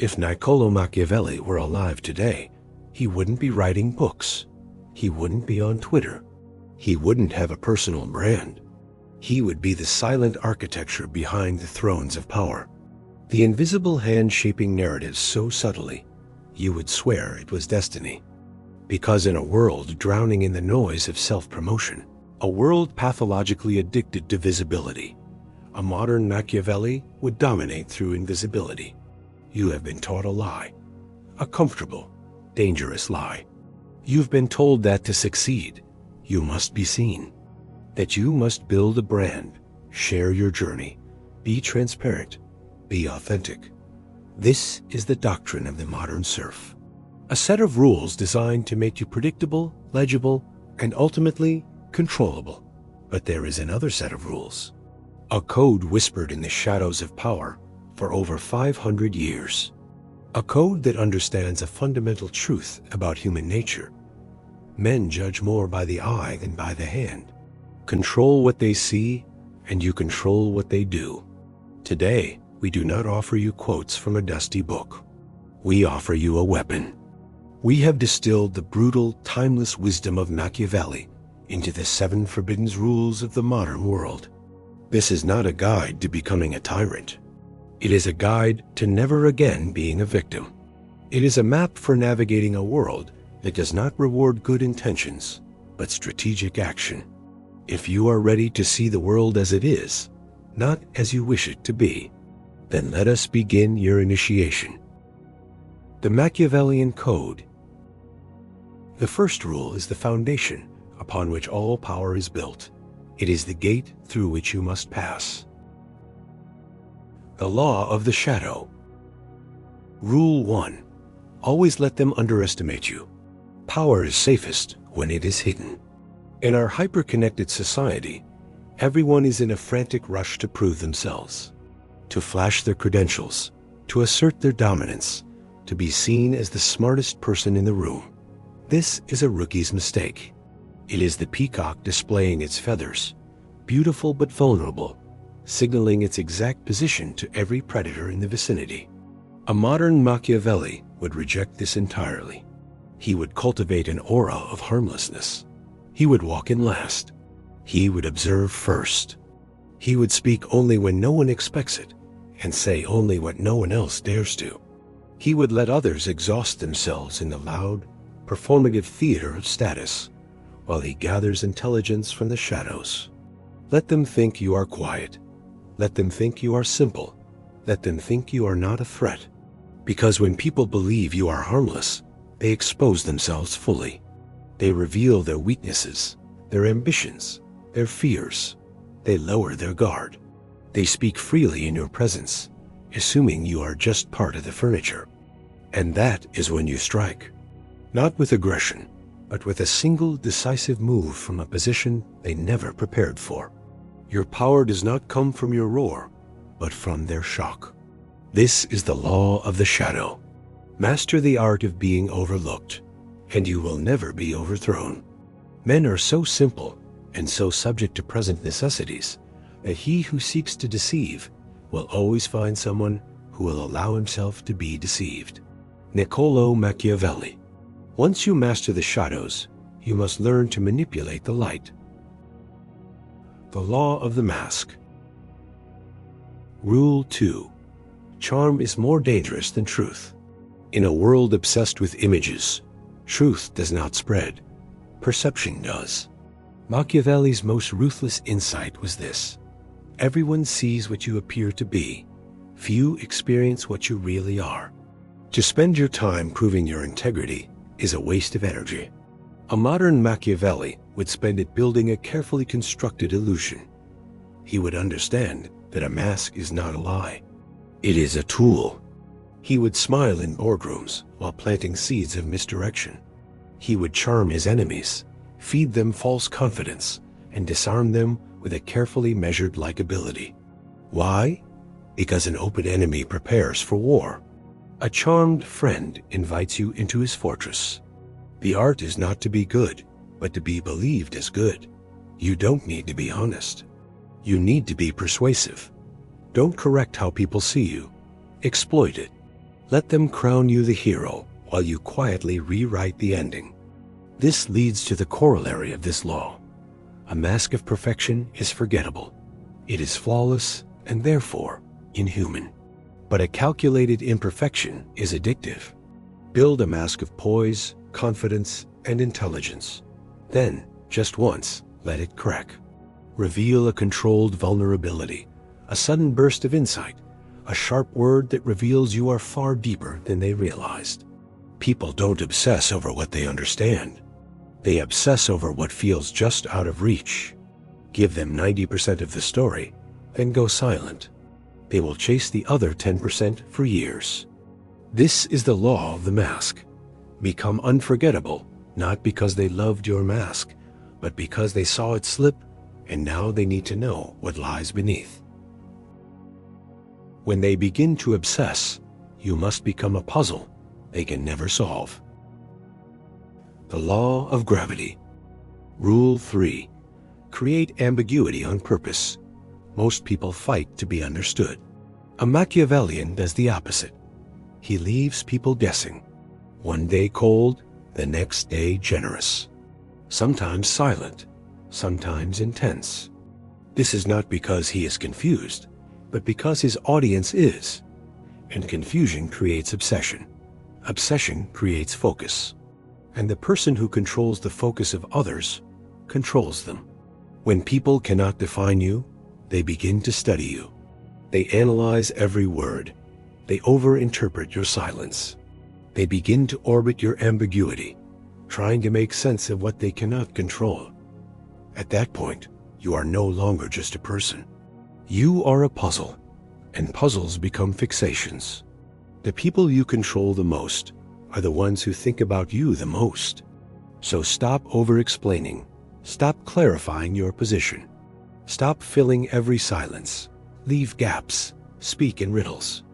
If Niccolò Machiavelli were alive today, he wouldn't be writing books. He wouldn't be on Twitter. He wouldn't have a personal brand. He would be the silent architecture behind the thrones of power. The invisible hand shaping narratives so subtly, you would swear it was destiny. Because in a world drowning in the noise of self-promotion, a world pathologically addicted to visibility, a modern Machiavelli would dominate through invisibility. You have been taught a lie, a comfortable, dangerous lie. You've been told that to succeed, you must be seen, that you must build a brand, share your journey, be transparent, be authentic. This is the doctrine of the modern serf. A set of rules designed to make you predictable, legible, and ultimately controllable. But there is another set of rules. A code whispered in the shadows of power for over 500 years. A code that understands a fundamental truth about human nature. Men judge more by the eye than by the hand. Control what they see, and you control what they do. Today, we do not offer you quotes from a dusty book. We offer you a weapon. We have distilled the brutal, timeless wisdom of Machiavelli into the 7 forbidden rules of the modern world. This is not a guide to becoming a tyrant. It is a guide to never again being a victim. It is a map for navigating a world that does not reward good intentions, but strategic action. If you are ready to see the world as it is, not as you wish it to be, then let us begin your initiation. The Machiavellian Code. The first rule is the foundation upon which all power is built. It is the gate through which you must pass. The law of the shadow. Rule 1. Always let them underestimate you. Power is safest when it is hidden. In our hyper-connected society, everyone is in a frantic rush to prove themselves, to flash their credentials, to assert their dominance, to be seen as the smartest person in the room. This is a rookie's mistake. It is the peacock displaying its feathers, beautiful but vulnerable, signaling its exact position to every predator in the vicinity. A modern Machiavelli would reject this entirely. He would cultivate an aura of harmlessness. He would walk in last. He would observe first. He would speak only when no one expects it, and say only what no one else dares to. He would let others exhaust themselves in the loud, performative theater of status, while he gathers intelligence from the shadows. Let them think you are quiet. Let them think you are simple. Let them think you are not a threat. Because when people believe you are harmless, they expose themselves fully. They reveal their weaknesses, their ambitions, their fears. They lower their guard. They speak freely in your presence, assuming you are just part of the furniture. And that is when you strike. Not with aggression, but with a single decisive move from a position they never prepared for. Your power does not come from your roar, but from their shock. This is the law of the shadow. Master the art of being overlooked, and you will never be overthrown. Men are so simple and so subject to present necessities that he who seeks to deceive will always find someone who will allow himself to be deceived. Niccolò Machiavelli. Once you master the shadows, you must learn to manipulate the light. The law of the mask. Rule 2. Charm is more dangerous than truth. In a world obsessed with images, truth does not spread. Perception does. Machiavelli's most ruthless insight was this: everyone sees what you appear to be. Few experience what you really are. To spend your time proving your integrity is a waste of energy. A modern Machiavelli would spend it building a carefully constructed illusion. He would understand that a mask is not a lie. It is a tool. He would smile in boardrooms while planting seeds of misdirection. He would charm his enemies, feed them false confidence, and disarm them with a carefully measured likability. Why? Because an open enemy prepares for war. A charmed friend invites you into his fortress. The art is not to be good, but to be believed as good. You don't need to be honest. You need to be persuasive. Don't correct how people see you. Exploit it. Let them crown you the hero while you quietly rewrite the ending. This leads to the corollary of this law. A mask of perfection is forgettable. It is flawless and therefore inhuman. But a calculated imperfection is addictive. Build a mask of poise, confidence, and intelligence. Then, just once, let it crack. Reveal a controlled vulnerability, a sudden burst of insight, a sharp word that reveals you are far deeper than they realized. People don't obsess over what they understand. They obsess over what feels just out of reach. Give them 90% of the story, then go silent. They will chase the other 10% for years. This is the law of the mask. Become unforgettable, not because they loved your mask, but because they saw it slip, and now they need to know what lies beneath. When they begin to obsess, you must become a puzzle they can never solve. The law of gravity. Rule 3. Create ambiguity on purpose. Most people fight to be understood. A Machiavellian does the opposite. He leaves people guessing. One day cold, the next day generous. Sometimes silent, sometimes intense. This is not because he is confused, but because his audience is. And confusion creates obsession. Obsession creates focus. And the person who controls the focus of others controls them. When people cannot define you, they begin to study you. They analyze every word. They overinterpret your silence. They begin to orbit your ambiguity, trying to make sense of what they cannot control. At that point, you are no longer just a person. You are a puzzle, and puzzles become fixations. The people you control the most are the ones who think about you the most. So stop over-explaining. Stop clarifying your position. Stop filling every silence. Leave gaps. Speak in riddles.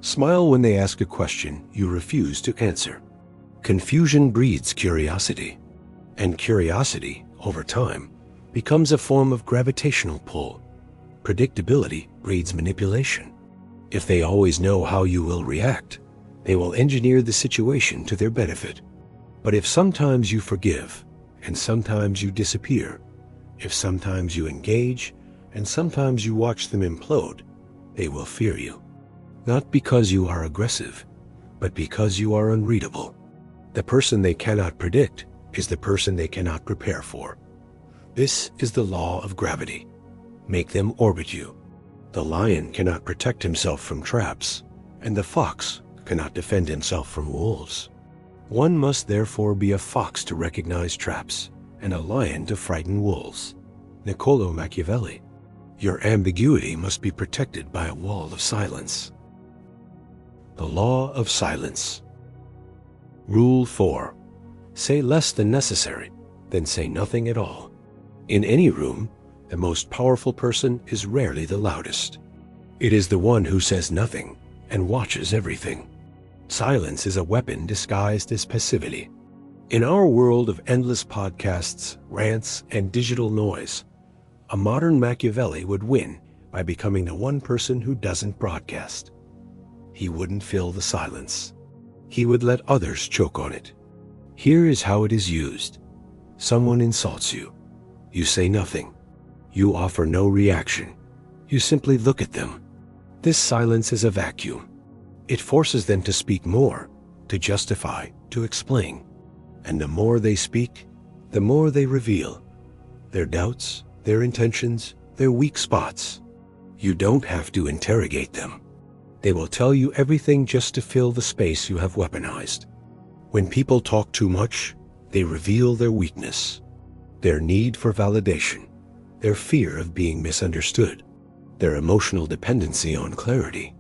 Smile when they ask a question you refuse to answer. Confusion breeds curiosity, and curiosity, over time, becomes a form of gravitational pull. Predictability breeds manipulation. If they always know how you will react, they will engineer the situation to their benefit. But if sometimes you forgive, and sometimes you disappear, if sometimes you engage, and sometimes you watch them implode, they will fear you. Not because you are aggressive, but because you are unreadable. The person they cannot predict is the person they cannot prepare for. This is the law of gravity. Make them orbit you. The lion cannot protect himself from traps, and the fox cannot defend himself from wolves. One must therefore be a fox to recognize traps, and a lion to frighten wolves. Niccolò Machiavelli. Your ambiguity must be protected by a wall of silence. The law of silence. Rule 4. Say less than necessary, then say nothing at all. In any room, the most powerful person is rarely the loudest. It is the one who says nothing and watches everything. Silence is a weapon disguised as passivity. In our world of endless podcasts, rants, and digital noise, a modern Machiavelli would win by becoming the one person who doesn't broadcast. He wouldn't fill the silence. He would let others choke on it. Here is how it is used. Someone insults you. You say nothing. You offer no reaction. You simply look at them. This silence is a vacuum. It forces them to speak more, to justify, to explain. And the more they speak, the more they reveal their doubts, their intentions, their weak spots. You don't have to interrogate them. They will tell you everything just to fill the space you have weaponized. When people talk too much, they reveal their weakness, their need for validation, their fear of being misunderstood, their emotional dependency on clarity.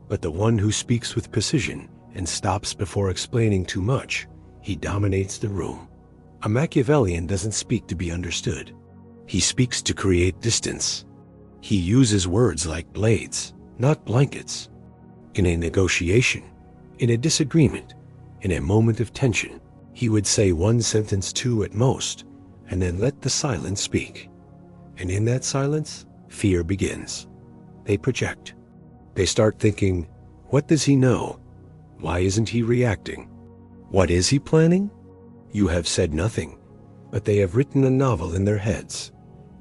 But the one who speaks with precision and stops before explaining too much, he dominates the room. A Machiavellian doesn't speak to be understood. He speaks to create distance. He uses words like blades, not blankets. In a negotiation, in a disagreement, in a moment of tension, he would say one sentence, two at most, and then let the silence speak. And in that silence, fear begins. They project. They start thinking, what does he know? Why isn't he reacting? What is he planning? You have said nothing, but they have written a novel in their heads,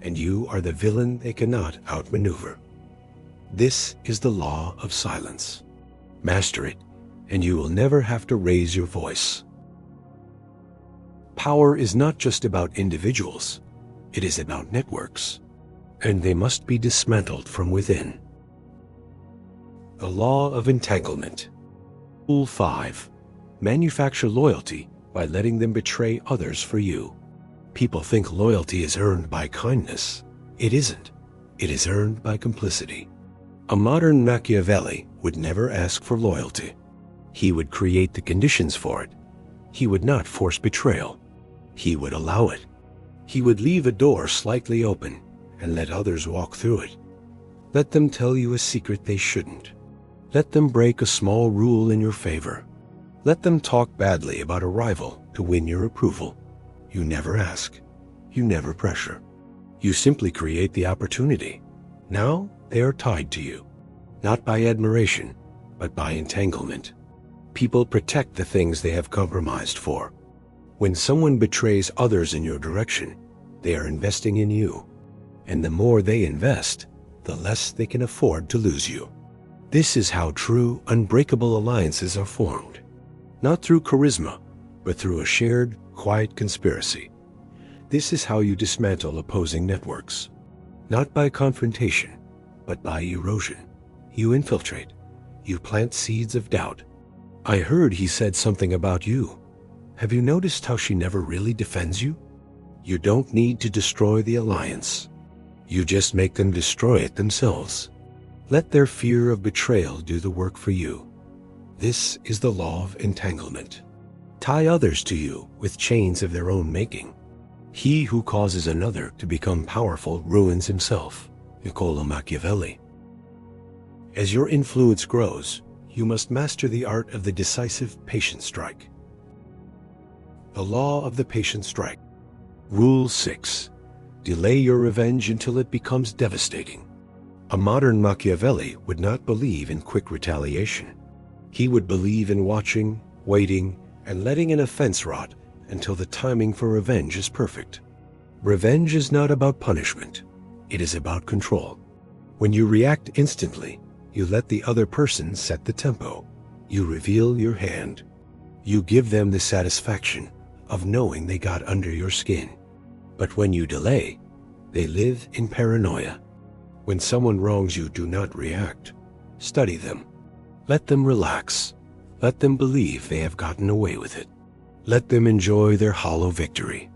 and you are the villain they cannot outmaneuver. This is the law of silence. Master it, and you will never have to raise your voice. Power is not just about individuals, it is about networks, and they must be dismantled from within. The law of entanglement. Rule 5. Manufacture loyalty by letting them betray others for you. People think loyalty is earned by kindness. It isn't. It is earned by complicity. A modern Machiavelli would never ask for loyalty. He would create the conditions for it. He would not force betrayal. He would allow it. He would leave a door slightly open and let others walk through it. Let them tell you a secret they shouldn't. Let them break a small rule in your favor. Let them talk badly about a rival to win your approval. You never ask. You never pressure. You simply create the opportunity. Now they are tied to you, not by admiration, but by entanglement. People protect the things they have compromised for. When someone betrays others in your direction, they are investing in you. And the more they invest, the less they can afford to lose you. This is how true, unbreakable alliances are formed. Not through charisma, but through a shared, quiet conspiracy. This is how you dismantle opposing networks. Not by confrontation, but by erosion. You infiltrate. You plant seeds of doubt. I heard he said something about you. Have you noticed how she never really defends you? You don't need to destroy the alliance. You just make them destroy it themselves. Let their fear of betrayal do the work for you. This is the law of entanglement. Tie others to you with chains of their own making. He who causes another to become powerful ruins himself. Niccolò Machiavelli. As your influence grows, you must master the art of the decisive patient strike. The law of the patient strike. Rule 6. Delay your revenge until it becomes devastating. A modern Machiavelli would not believe in quick retaliation. He would believe in watching, waiting, and letting an offense rot until the timing for revenge is perfect. Revenge is not about punishment. It is about control. When you react instantly, you let the other person set the tempo. You reveal your hand. You give them the satisfaction of knowing they got under your skin. But when you delay, they live in paranoia. When someone wrongs you, do not react. Study them. Let them relax. Let them believe they have gotten away with it. Let them enjoy their hollow victory.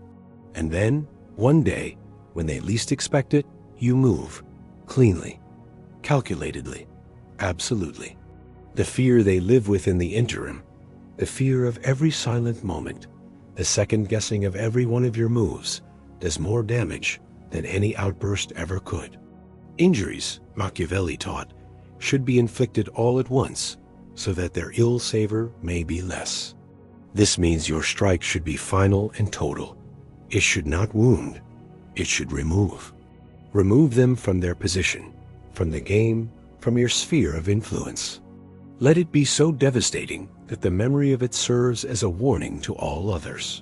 And then, one day, when they least expect it, you move, cleanly, calculatedly, absolutely. The fear they live with in the interim, the fear of every silent moment, the second guessing of every one of your moves, does more damage than any outburst ever could. Injuries, Machiavelli taught, should be inflicted all at once, so that their ill savor may be less. This means your strike should be final and total. It should not wound. It should remove. Remove them from their position, from the game, from your sphere of influence. Let it be so devastating that the memory of it serves as a warning to all others.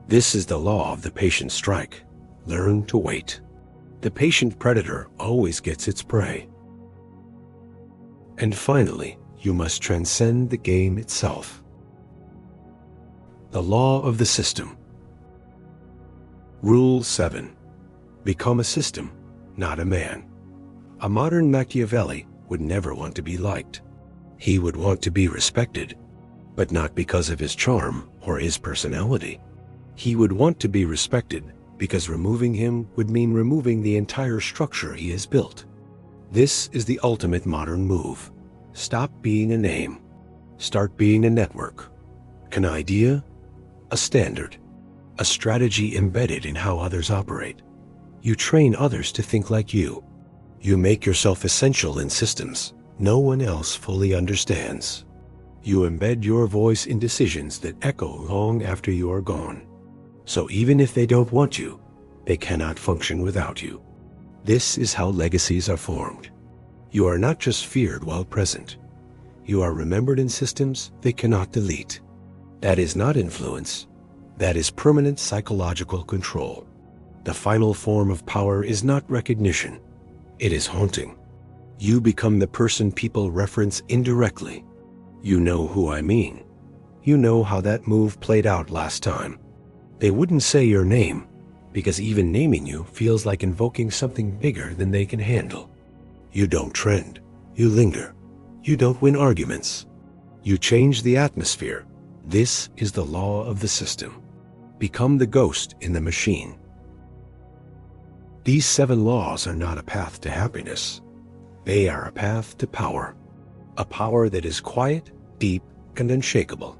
This is the law of the patient strike. Learn to wait. The patient predator always gets its prey. And finally, you must transcend the game itself. The law of the system. Rule 7. Become a system, not a man. A modern Machiavelli would never want to be liked. He would want to be respected, but not because of his charm or his personality. He would want to be respected because removing him would mean removing the entire structure he has built. This is the ultimate modern move. Stop being a name. Start being a network. An idea, a standard, a strategy embedded in how others operate. You train others to think like you. You make yourself essential in systems no one else fully understands. You embed your voice in decisions that echo long after you are gone. So even if they don't want you, they cannot function without you. This is how legacies are formed. You are not just feared while present. You are remembered in systems they cannot delete. That is not influence. That is permanent psychological control. The final form of power is not recognition. It is haunting. You become the person people reference indirectly. You know who I mean. You know how that move played out last time. They wouldn't say your name, because even naming you feels like invoking something bigger than they can handle. You don't trend. You linger. You don't win arguments. You change the atmosphere. This is the law of the system. Become the ghost in the machine. These 7 laws are not a path to happiness. They are a path to power. A power that is quiet, deep, and unshakable.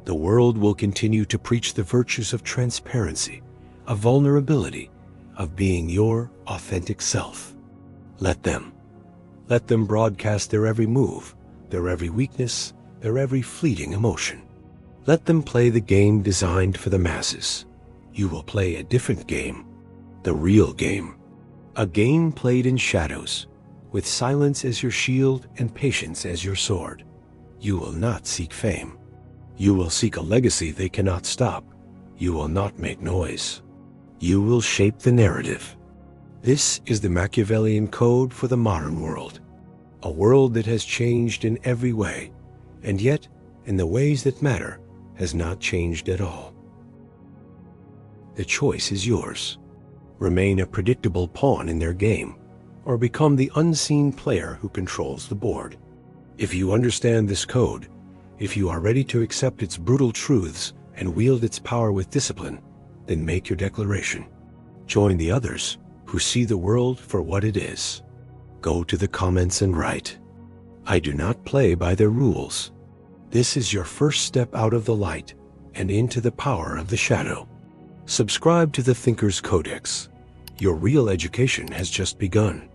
The world will continue to preach the virtues of transparency, of vulnerability, of being your authentic self. Let them broadcast their every move, their every weakness, their every fleeting emotion. Let them play the game designed for the masses. You will play a different game, the real game. A game played in shadows, with silence as your shield and patience as your sword. You will not seek fame. You will seek a legacy they cannot stop. You will not make noise. You will shape the narrative. This is the Machiavellian Code for the modern world. A world that has changed in every way, and yet, in the ways that matter, has not changed at all. The choice is yours. Remain a predictable pawn in their game, or become the unseen player who controls the board. If you understand this code, if you are ready to accept its brutal truths and wield its power with discipline, then make your declaration. Join the others who see the world for what it is. Go to the comments and write, "I do not play by their rules." This is your first step out of the light and into the power of the shadow. Subscribe to the Thinker's Codex. Your real education has just begun.